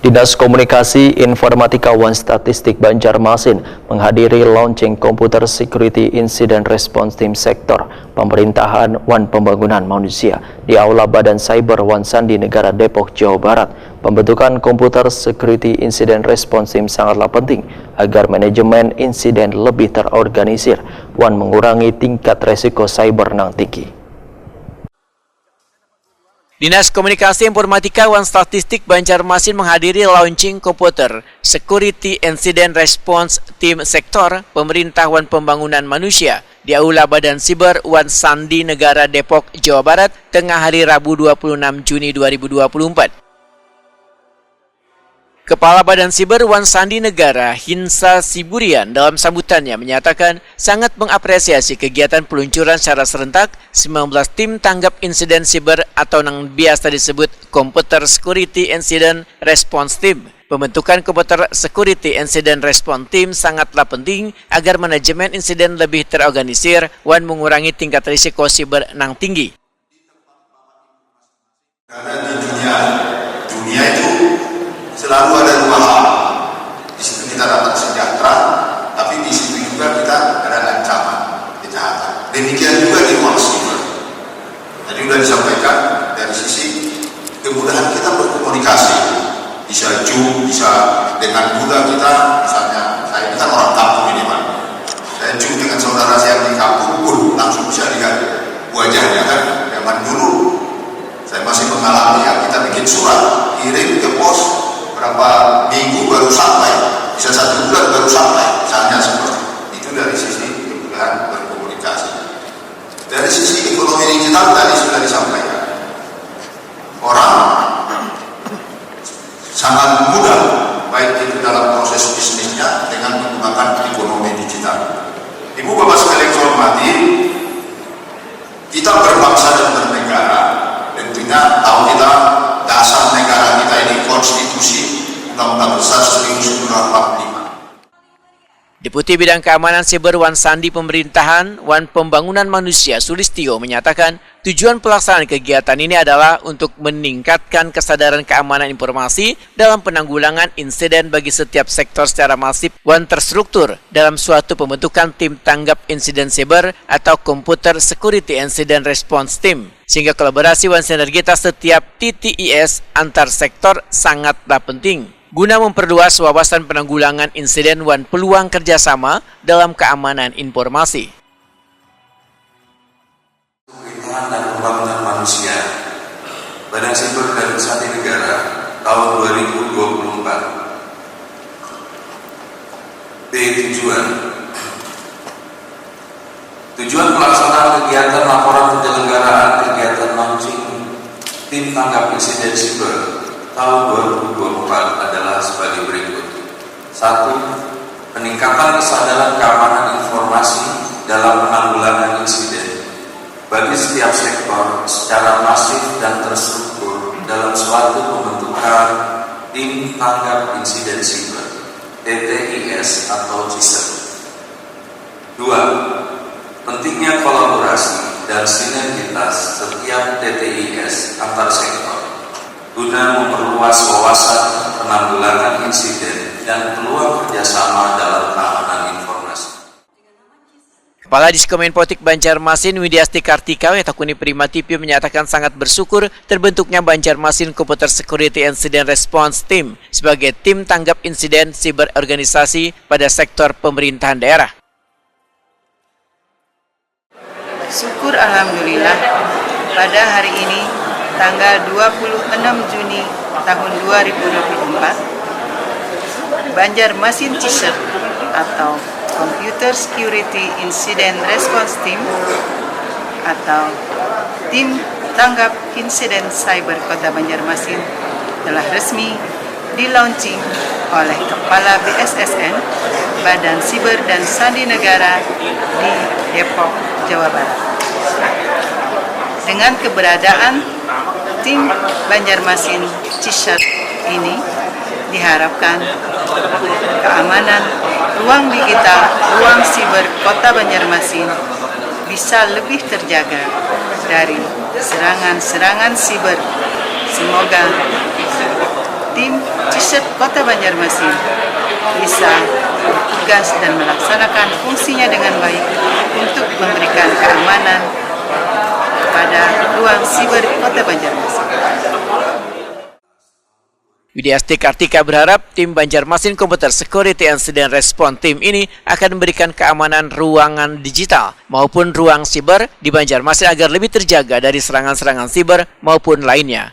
Dinas Komunikasi Informatika Wan Statistik Banjarmasin menghadiri launching Computer Security Incident Response Team Sektor Pemerintahan Wan Pembangunan Manusia di Aula Badan Cyber Wan Sandi Negara Depok, Jawa Barat. Pembentukan Computer Security Incident Response Team sangatlah penting agar manajemen insiden lebih terorganisir, Wan mengurangi tingkat resiko cyber yang tinggi. Dinas Komunikasi Informatika Wan Statistik Banjarmasin menghadiri launching Computer Security Incident Response Team Sektor Pemerintah Wan Pembangunan Manusia di Aula Badan Siber Wan Sandi Negara Depok, Jawa Barat, tengah hari Rabu 26 Juni 2024. Kepala Badan Siber Wan Sandi Negara Hinsa Siburian dalam sambutannya menyatakan sangat mengapresiasi kegiatan peluncuran secara serentak 19 tim tanggap insiden siber atau yang biasa disebut Computer Security Incident Response Team. Pembentukan Computer Security Incident Response Team sangatlah penting agar manajemen insiden lebih terorganisir dan mengurangi tingkat risiko siber yang tinggi. Karena di dunia itu selalu ada dua hal. Di situ kita dapat sejahtera, tapi di situ juga kita ada ancaman kejahatan. Demikian juga di ruang siber. Tadi sudah disampaikan dari sisi kemudahan kita berkomunikasi, bisa Zoom, bisa dengan mudah kita, misalnya saya ini kan orang kampung ini Pak. Saya Zoom dengan saudara saya di kampung pun langsung bisa lihat wajahnya kan. Zaman dulu saya masih mengalami ya, kita bikin surat, kirim ke pos, berapa minggu baru sampai, bisa 1 bulan baru sampai, misalnya seperti itu. Dari sisi kemudahan berkomunikasi. Dari sisi ekonomi digital tadi sudah disampaikan, orang sangat mudah baik itu dalam proses bisnisnya dengan menggunakan ekonomi digital. Ibu bapak sekalian hormati, kita berbangsa dan bernegara, tentunya tahu kita dasar negara kita ini konstitusi Undang-Undang Besar 1945. Deputi Bidang Keamanan Siber Wan Sandi Pemerintahan Wan Pembangunan Manusia Sulistyo menyatakan tujuan pelaksanaan kegiatan ini adalah untuk meningkatkan kesadaran keamanan informasi dalam penanggulangan insiden bagi setiap sektor secara masif dan terstruktur dalam suatu pembentukan tim tanggap insiden siber atau Computer Security Incident Response Team, sehingga kolaborasi dan sinergitas setiap TTIS antar sektor sangatlah penting guna memperluas wawasan penanggulangan insiden dan peluang kerjasama dalam keamanan informasi. Pemerintahan dan Pembangunan Manusia Badan Siber dan Sandi Negara tahun 2024. Tujuan pelaksanaan kegiatan laporan penyelenggaraan kegiatan launching tim tanggap insiden siber tahun 2024 adalah sebagai berikut. 1. Peningkatan kesadaran keamanan informasi dalam penanggulangan insiden bagi setiap sektor secara masif dan terstruktur dalam suatu pembentukan tim tanggap insiden siber TTIS atau CISER. 2. Pentingnya kolaborasi dan sinergitas setiap TTIS antar sektor guna memperluas wawasan penanggulangan insiden dan peluang kerjasama dalam keamanan informasi. Kepala Diskominfotik Banjarmasin Widiasti Kartika Wetakuni Prima TV menyatakan sangat bersyukur terbentuknya Banjarmasin Computer Security Incident Response Team sebagai tim tanggap insiden siber organisasi pada sektor pemerintahan daerah. Syukur Alhamdulillah pada hari ini tanggal 26 Juni tahun 2024 Banjarmasin CISER atau Computer Security Incident Response Team atau Tim Tanggap Insiden Cyber Kota Banjarmasin telah resmi di-launching oleh Kepala BSSN Badan Siber dan Sandi Negara di Depok, Jawa Barat. Dengan keberadaan tim Banjarmasin CISER ini diharapkan keamanan ruang digital, ruang siber Kota Banjarmasin bisa lebih terjaga dari serangan-serangan siber. Semoga tim Cishet Kota Banjarmasin bisa bertugas dan melaksanakan fungsinya dengan baik untuk memberikan keamanan pada ruang siber Kota Banjarmasin. Widyasti Kartika berharap tim Banjarmasin Computer Security Incident Response Team ini akan memberikan keamanan ruangan digital maupun ruang siber di Banjarmasin agar lebih terjaga dari serangan-serangan siber maupun lainnya.